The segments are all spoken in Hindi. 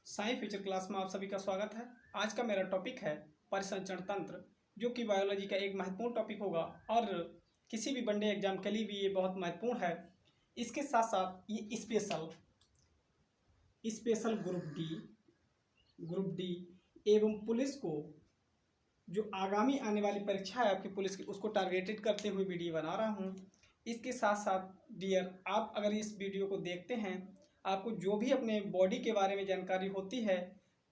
साई फ्यूचर क्लास में आप सभी का स्वागत है। आज का मेरा टॉपिक है परिसंचरण तंत्र, जो कि बायोलॉजी का एक महत्वपूर्ण टॉपिक होगा और किसी भी वनडे एग्जाम के लिए भी ये बहुत महत्वपूर्ण है। इसके साथ साथ ये स्पेशल ग्रुप डी एवं पुलिस को जो आगामी आने वाली परीक्षा है आपकी पुलिस की, उसको टारगेटेड करते हुए वीडियो बना रहा हूँ। इसके साथ साथ डियर, आप अगर इस वीडियो को देखते हैं, आपको जो भी अपने बॉडी के बारे में जानकारी होती है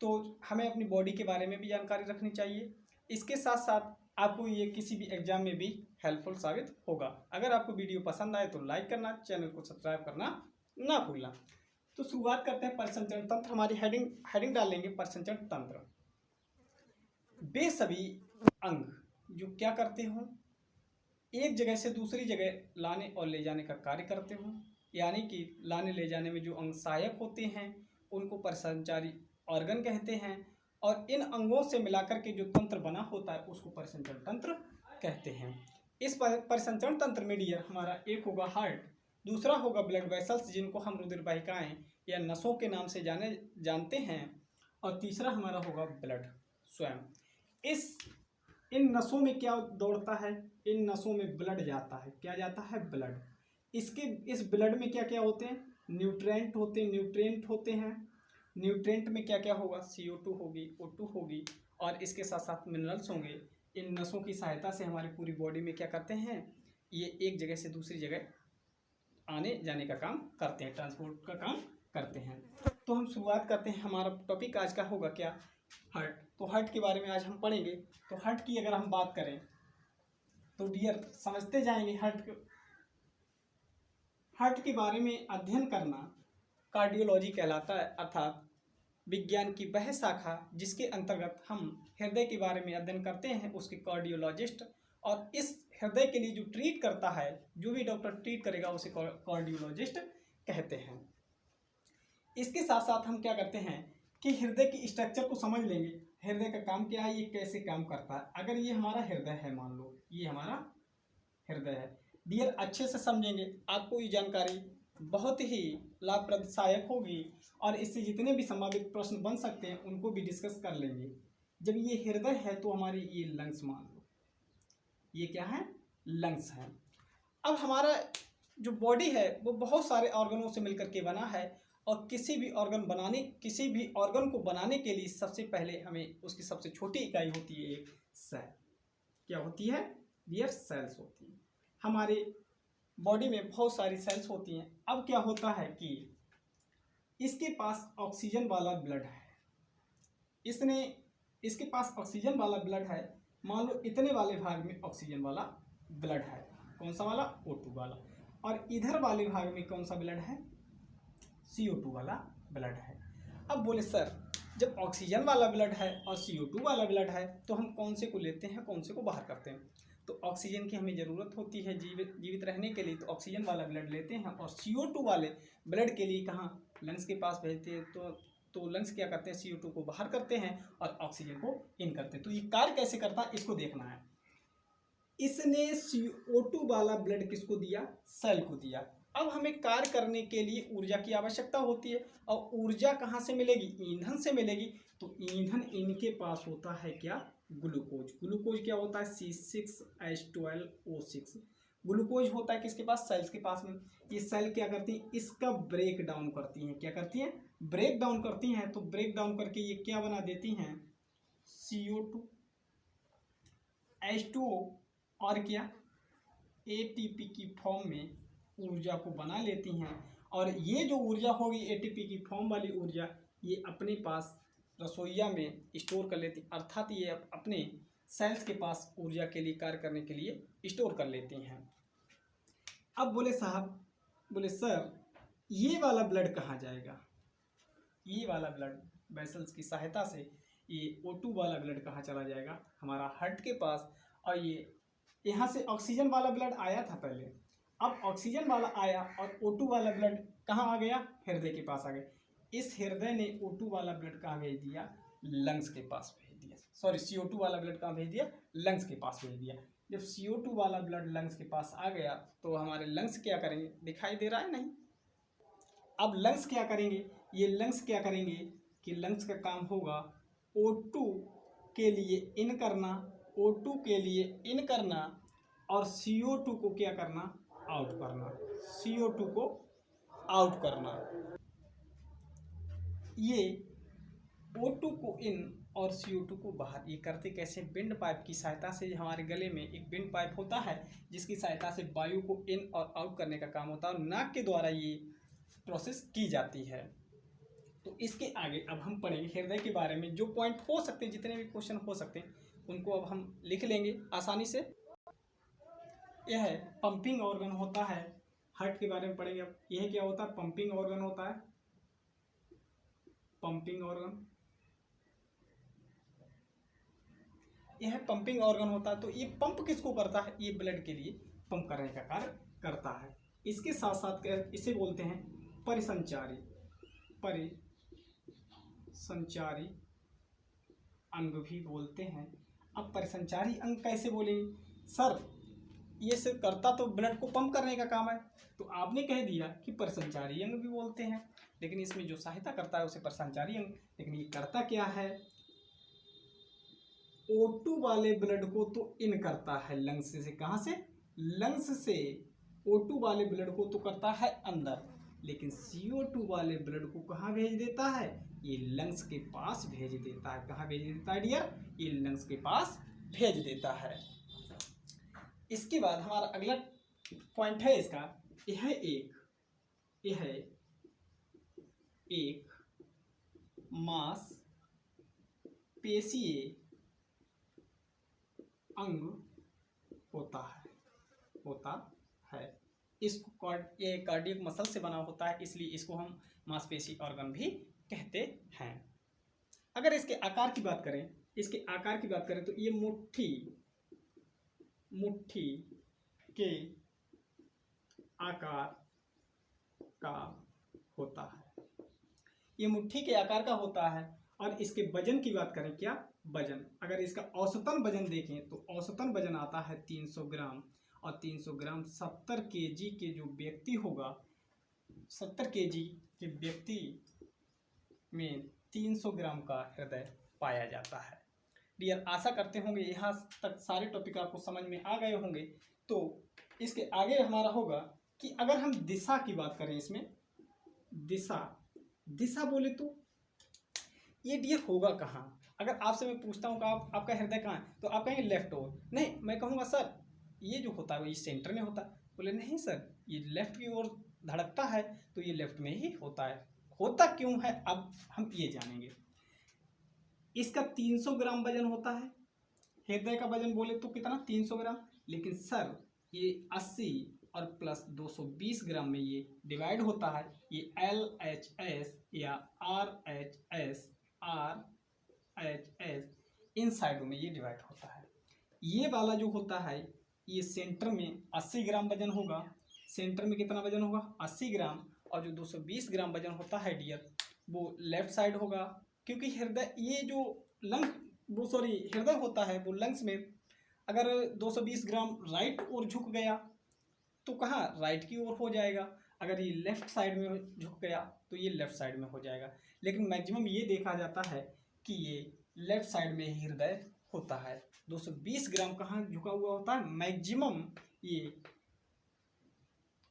तो हमें अपनी बॉडी के बारे में भी जानकारी रखनी चाहिए। इसके साथ साथ आपको ये किसी भी एग्जाम में भी हेल्पफुल साबित होगा। अगर आपको वीडियो पसंद आए तो लाइक करना, चैनल को सब्सक्राइब करना ना भूलना। तो शुरुआत करते हैं परिसंचरण तंत्र। हमारी हेडिंग डाल लेंगे परिसंचरण तंत्र। वे सभी अंग जो क्या करते हो, एक जगह से दूसरी जगह लाने और ले जाने का कार्य करते हो, यानी कि लाने ले जाने में जो अंग सहायक होते हैं उनको परिसंचारी ऑर्गन कहते हैं, और इन अंगों से मिलाकर के जो तंत्र बना होता है उसको परिसंचरण तंत्र कहते हैं। इस परिसंचरण तंत्र में डियर हमारा एक होगा हार्ट, दूसरा होगा ब्लड वेसल्स जिनको हम रुधिर वाहिकाएं या नसों के नाम से जानते हैं, और तीसरा हमारा होगा ब्लड स्वयं। इन नसों में क्या दौड़ता है, इन नसों में ब्लड जाता है। क्या जाता है? ब्लड। इस ब्लड में क्या क्या होते हैं? न्यूट्रिएंट होते हैं। न्यूट्रिएंट में क्या क्या होगा? CO2 होगी, O2 होगी, और इसके साथ साथ मिनरल्स होंगे। इन नसों की सहायता से हमारी पूरी बॉडी में क्या करते हैं, ये एक जगह से दूसरी जगह आने जाने का काम करते हैं, ट्रांसपोर्ट का काम करते हैं। तो हम शुरुआत करते हैं। हमारा टॉपिक आज का होगा क्या? हार्ट। तो हार्ट के बारे में आज हम पढ़ेंगे। तो हार्ट की अगर हम बात करें तो डियर समझते जाएंगे। हार्ट के बारे में अध्ययन करना कार्डियोलॉजी कहलाता है, अर्थात विज्ञान की वह शाखा जिसके अंतर्गत हम हृदय के बारे में अध्ययन करते हैं, उसके कार्डियोलॉजिस्ट। और इस हृदय के लिए जो ट्रीट करता है, जो भी डॉक्टर ट्रीट करेगा उसे कार्डियोलॉजिस्ट कहते हैं। इसके साथ साथ हम क्या करते हैं कि हृदय की स्ट्रक्चर को समझ लेंगे। हृदय का काम क्या है, ये कैसे काम करता है। अगर ये हमारा हृदय है, मान लो ये हमारा हृदय है डियर, अच्छे से समझेंगे, आपको ये जानकारी बहुत ही लाभप्रद सहायक होगी, और इससे जितने भी संभावित प्रश्न बन सकते हैं उनको भी डिस्कस कर लेंगे। जब ये हृदय है तो हमारे ये लंग्स, मान लो ये क्या है? लंग्स है। अब हमारा जो बॉडी है वो बहुत सारे ऑर्गनों से मिलकर के बना है, और किसी भी ऑर्गन को बनाने के लिए सबसे पहले हमें उसकी सबसे छोटी इकाई होती है एक सेल। क्या होती है डियर? सेल्स होती है। हमारे बॉडी में बहुत सारी सेल्स होती हैं। अब क्या होता है कि इसके पास ऑक्सीजन वाला ब्लड है, इसके पास ऑक्सीजन वाला ब्लड है। मान लो इतने वाले भाग में ऑक्सीजन वाला ब्लड है, कौन सा वाला? O2 वाला। और इधर वाले भाग में कौन सा ब्लड है? CO2 वाला ब्लड है। अब बोले सर, जब ऑक्सीजन वाला ब्लड है और CO2 वाला ब्लड है तो हम कौन से को लेते हैं, कौन से को बाहर करते हैं? तो ऑक्सीजन की हमें ज़रूरत होती है जीवित रहने के लिए, तो ऑक्सीजन वाला ब्लड लेते हैं, और CO2 वाले ब्लड के लिए कहाँ? लंग्स के पास भेजते हैं। तो लंग्स क्या करते हैं? CO2 को बाहर करते हैं और ऑक्सीजन को इन करते हैं। तो ये कार्य कैसे करता है इसको देखना है। इसने CO2 वाला ब्लड किसको दिया? सेल को दिया। अब हमें कार्य करने के लिए ऊर्जा की आवश्यकता होती है, और ऊर्जा कहाँ से मिलेगी? ईंधन से मिलेगी। तो ईंधन इनके पास होता है क्या? ग्लूकोज। ग्लूकोज क्या होता है? C6H12O6 ग्लूकोज होता है किसके पास? सेल्स के पास में। ये सेल क्या करती हैं? इसका ब्रेक डाउन करती हैं। क्या करती हैं? ब्रेक डाउन करती हैं। तो ब्रेक डाउन करके ये क्या बना देती हैं? CO2, H2O और क्या? ATP की फॉर्म में ऊर्जा को बना लेती हैं। और ये जो ऊर्जा होगी ATP की फॉर्म वाली ऊर्जा, ये अपने पास रसोइया में स्टोर कर लेती, अर्थात ये अपने सेल्स के पास ऊर्जा के लिए कार्य करने के लिए स्टोर कर लेती हैं। अब बोले साहब, बोले सर, ये वाला ब्लड कहाँ जाएगा? ये वाला ब्लड वेसल्स की सहायता से ये O2 वाला ब्लड कहाँ चला जाएगा? हमारा हार्ट के पास। और ये यहाँ से ऑक्सीजन वाला ब्लड आया था पहले, अब ऑक्सीजन वाला आया और O2 वाला ब्लड कहाँ आ गया? हृदय के पास आ गया। इस हृदय ने O2 वाला ब्लड कहाँ भेज दिया? लंग्स के पास भेज दिया। सॉरी, CO2 वाला ब्लड कहाँ भेज दिया? लंग्स के पास भेज दिया। जब CO2 वाला ब्लड लंग्स के पास आ गया तो हमारे लंग्स क्या करेंगे? दिखाई दे रहा है नहीं? अब लंग्स क्या करेंगे? ये लंग्स क्या करेंगे? कि लंग्स का काम होगा O2 के लिए इन करना, O2 के लिए इन करना और CO2 को क्या करना, आउट करना, CO2 को आउट करना। ये O2 को इन और CO2 को बाहर। ये करते कैसे? विंड पाइप की सहायता से। हमारे गले में एक विंड पाइप होता है जिसकी सहायता से वायु को इन और आउट करने का काम होता है और नाक के द्वारा ये प्रोसेस की जाती है। तो इसके आगे अब हम पढ़ेंगे हृदय के बारे में। जो पॉइंट हो सकते हैं, जितने भी क्वेश्चन हो सकते हैं, उनको अब हम लिख लेंगे आसानी से। यह है पंपिंग ऑर्गन होता है। हार्ट के बारे में पढ़ेंगे अब। यह क्या होता है? पंपिंग ऑर्गन होता है। पंपिंग ऑर्गन, यह पंपिंग ऑर्गन होता है। तो ये पंप किसको करता है? ये ब्लड के लिए पंप करने का कार्य करता है। इसके साथ साथ इसे बोलते हैं परिसंचारी, परिसंचारी अंग भी बोलते हैं। अब परिसंचारी अंग कैसे बोलेंगे? सर ये सिर्फ करता तो ब्लड को पंप करने का काम है, तो आपने कह दिया कि परिसंचारी अंग भी बोलते हैं, लेकिन इसमें जो सहायता करता है उसे परिसंचारी अंग। लेकिन ये करता क्या है? O2 वाले ब्लड को तो इन करता है लंग्स से। कहाँ से? लंग्स से। O2 वाले ब्लड को तो करता है अंदर, लेकिन CO2 वाले ब्लड को कहाँ भेज देता है? ये लंग्स के पास भेज देता है। कहाँ भेज देता है डियर? ये लंग्स के पास भेज देता है। इसके बाद हमारा अगला पॉइंट है इसका, यह एक मांसपेशीय अंग होता है। इसको ये कार्डियक मसल से बना होता है, इसलिए इसको हम मांसपेशी ऑर्गन भी कहते हैं। अगर इसके आकार की बात करें, तो ये मुट्ठी के आकार का होता है। ये मुट्ठी के आकार का होता है। और इसके वजन की बात करें, क्या वजन? अगर इसका औसतन वजन देखें तो औसतन वजन आता है 300 ग्राम। और 300 ग्राम 70 kg के जो व्यक्ति होगा, 70 kg के व्यक्ति में 300 ग्राम का हृदय पाया जाता है। डियर, आशा करते होंगे यहाँ तक सारे टॉपिक आपको समझ में आ गए होंगे। तो इसके आगे हमारा होगा कि अगर हम दिशा की बात करें, इसमें दिशा बोले तो ये डियर होगा कहाँ? अगर आपसे मैं पूछता हूँ कि आपका हृदय कहाँ है, तो आप कहेंगे लेफ्ट ओर। नहीं, मैं कहूँगा सर ये जो होता है वो ये सेंटर में होता है। बोले नहीं सर, ये लेफ्ट की ओर धड़कता है तो ये लेफ्ट में ही होता है। होता क्यों है अब हम ये जानेंगे। इसका 300 ग्राम वजन होता है। हृदय का वजन बोले तो कितना? 300 ग्राम। लेकिन सर ये 80 और प्लस 220 ग्राम में ये डिवाइड होता है। ये LHS या RHS इन साइडों में ये डिवाइड होता है। ये वाला जो होता है ये सेंटर में 80 ग्राम वजन होगा। सेंटर में कितना वजन होगा? 80 ग्राम। और जो 220 ग्राम वजन होता है डियर, वो लेफ्ट साइड होगा। क्योंकि हृदय ये जो हृदय होता है वो लंग्स में अगर 220 ग्राम राइट ओर झुक गया तो कहाँ? राइट की ओर हो जाएगा। अगर ये लेफ्ट साइड में झुक गया तो ये लेफ्ट साइड में हो जाएगा। लेकिन मैक्सिमम ये देखा जाता है कि ये लेफ्ट साइड में ही हृदय होता है। 220 ग्राम कहाँ झुका हुआ होता है? मैक्सिमम ये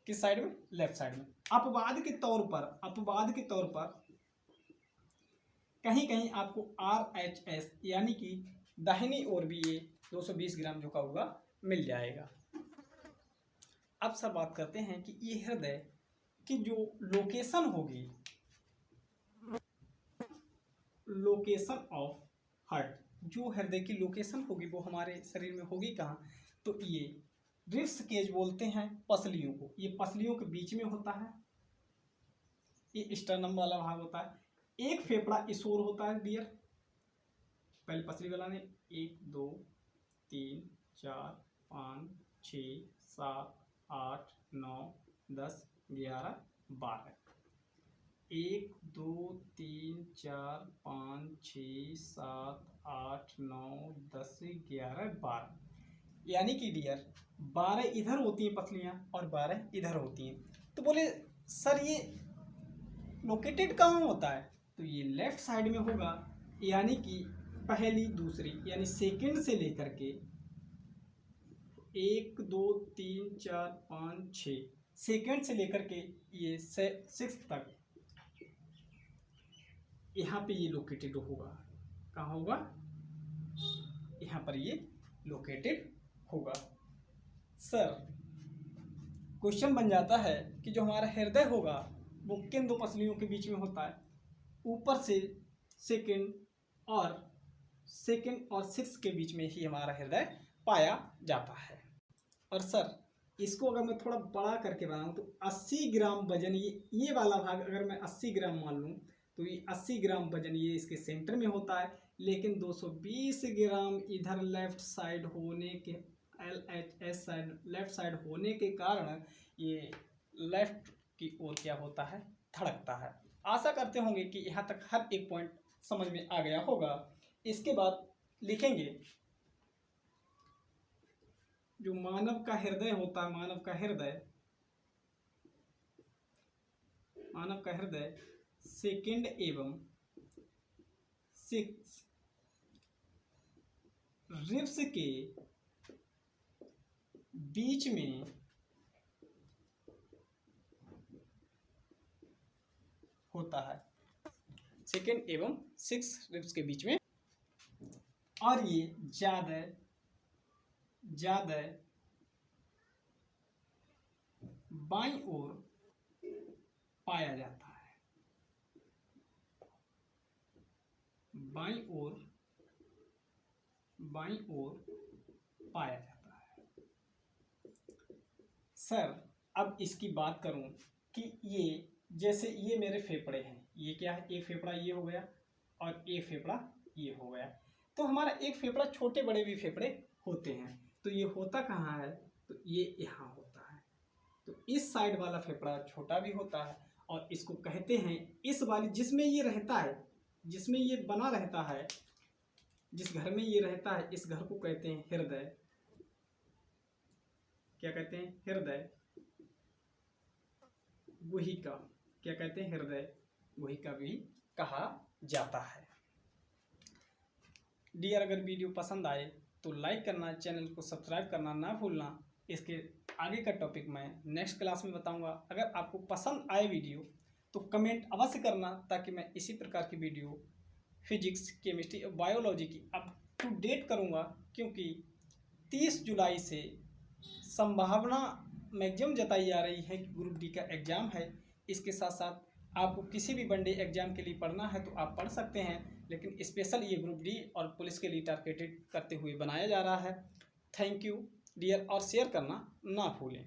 किस साइड में? लेफ्ट साइड में। अपवाद के तौर पर कहीं कहीं आपको RHS यानी कि दाहिनी ओर भी ये 220 ग्राम झुका हुआ मिल जाएगा। अब सब बात करते हैं कि ये हृदय की जो लोकेशन होगी, लोकेशन ऑफ हार्ट, जो हृदय की लोकेशन होगी वो हमारे शरीर में होगी कहाँ? तो ये रिब्स केज बोलते हैं पसलियों को। ये पसलियों के बीच में होता है। ये स्टर्नम वाला भाग होता है। एक फेफड़ा इस ओर होता है डियर। पहले पसली वाला ने 1 2 3 4 5 6 7 8 9 10 11 12। 1 2 3 4 5 6 7 8 9 10 11 12, यानी कि डियर 12 इधर होती हैं पसलियाँ और 12 इधर होती हैं। तो बोले सर ये लोकेटेड कहाँ होता है? तो ये लेफ्ट साइड में होगा, यानी कि पहली दूसरी यानी सेकंड से लेकर के 1 2 3 4 5 6 सेकंड से लेकर के ये 6 तक यहाँ पे ये लोकेटेड होगा। कहाँ होगा? यहाँ पर ये लोकेटेड होगा। सर क्वेश्चन बन जाता है कि जो हमारा हृदय होगा वो किन दो पसलियों के बीच में होता है? ऊपर से सेकंड और 6 के बीच में ही हमारा हृदय पाया जाता है। और सर इसको अगर मैं थोड़ा बड़ा करके बनाऊं तो 80 ग्राम वजन, ये वाला भाग अगर मैं 80 ग्राम मान लूं तो ये 80 ग्राम वजन ये इसके सेंटर में होता है, लेकिन 220 ग्राम इधर लेफ्ट साइड होने के LHS साइड लेफ्ट साइड होने के कारण ये लेफ्ट की ओर क्या होता है? धड़कता है। आशा करते होंगे कि यहाँ तक हर एक पॉइंट समझ में आ गया होगा। इसके बाद लिखेंगे जो मानव का हृदय होता है, मानव का हृदय सेकंड एवं 6 रिब्स के बीच में होता है, सेकंड एवं 6 रिब्स के बीच में, और ये ज्यादा बाईं ओर पाया जाता है, बाईं ओर पाया जाता है। सर अब इसकी बात करूं कि ये जैसे ये मेरे फेफड़े हैं, ये क्या है? एक फेफड़ा ये हो गया और एक फेफड़ा ये हो गया। तो हमारा एक फेफड़ा, छोटे बड़े भी फेफड़े होते हैं, तो ये होता कहाँ है? तो ये यहाँ होता है। तो इस साइड वाला फेफड़ा छोटा भी होता है और इसको कहते हैं, इस वाली जिसमें ये रहता है, जिसमें ये बना रहता है, जिस घर में ये रहता है, इस घर को कहते हैं हृदय। क्या कहते हैं? हृदय गुहिका। क्या कहते हैं? हृदय गुहिका भी कहा जाता है। डियर, अगर वीडियो पसंद आए तो लाइक करना, चैनल को सब्सक्राइब करना ना भूलना। इसके आगे का टॉपिक मैं नेक्स्ट क्लास में बताऊंगा। अगर आपको पसंद आए वीडियो तो कमेंट अवश्य करना, ताकि मैं इसी प्रकार की वीडियो फिजिक्स, केमिस्ट्री और बायोलॉजी की अप टू डेट करूंगा, क्योंकि 30 जुलाई से संभावना मैक्सिमम जताई जा रही है कि ग्रुप डी का एग्ज़ाम है। इसके साथ साथ आपको किसी भी वनडे एग्ज़ाम के लिए पढ़ना है तो आप पढ़ सकते हैं, लेकिन स्पेशल ये ग्रुप डी और पुलिस के लिए टारगेटेड करते हुए बनाया जा रहा है। थैंक यू डियर, और शेयर करना ना भूलें।